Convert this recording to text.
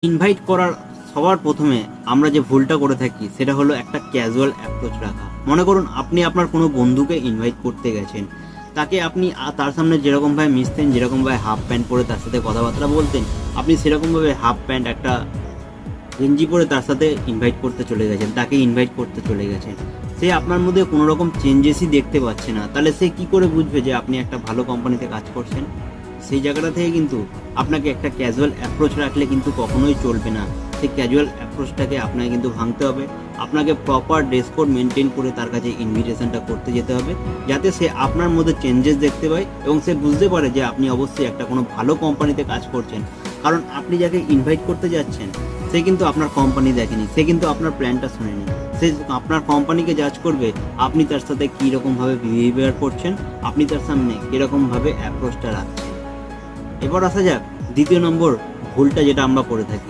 Invite করার সবার প্রথমে আমরা যে ভুলটা করে থাকি সেটা হলো একটা ক্যাজুয়াল অ্যাপ্রোচ রাখা। মনে করুন আপনি আপনার কোনো বন্ধুকে ইনভাইট করতে গেছেন, তাকে আপনি তার সামনে যেরকমভাবে মিশতেন, যেরকমভাবে হাফ প্যান্ট পরে তার সাথে কথাবার্তা বলতেন, আপনি সেরকমভাবে হাফ প্যান্ট একটা গেঞ্জি পরে তার সাথে ইনভাইট করতে চলে গেছেন, তাকে ইনভাইট করতে চলে গেছেন। সে আপনার মধ্যে কোনো রকম চেঞ্জেসই দেখতে পাচ্ছে না, তাহলে সে কি করে বুঝবে যে আপনি একটা ভালো কোম্পানিতে কাজ করছেন? সেই জায়গাটা থেকে কিন্তু আপনাকে একটা ক্যাজুয়াল অ্যাপ্রোচ রাখলে কিন্তু কখনোই চলবে না। সেই ক্যাজুয়াল অ্যাপ্রোচটাকে আপনাকে কিন্তু ভাঙতে হবে। আপনাকে প্রপার ড্রেস কোড মেনটেন করে তার কাছে ইনভিটেশনটা করতে যেতে হবে, যাতে সে আপনার মধ্যে চেঞ্জেস দেখতে পায় এবং সে বুঝতে পারে যে আপনি অবশ্যই একটা কোনো ভালো কোম্পানিতে কাজ করছেন। কারণ আপনি যাকে ইনভাইট করতে যাচ্ছেন সে কিন্তু আপনার কোম্পানি দেখেনি, সে কিন্তু আপনার প্ল্যানটা শোনেনি। সে আপনার কোম্পানিকে জাজ করবে আপনি তার সাথে কীরকমভাবে বিহেভিয়ার করছেন, আপনি তার সামনে কীরকমভাবে অ্যাপ্রোচটা রাখছেন। এবার আসা যাক দ্বিতীয় নম্বর ভুলটা যেটা আমরা করে থাকি।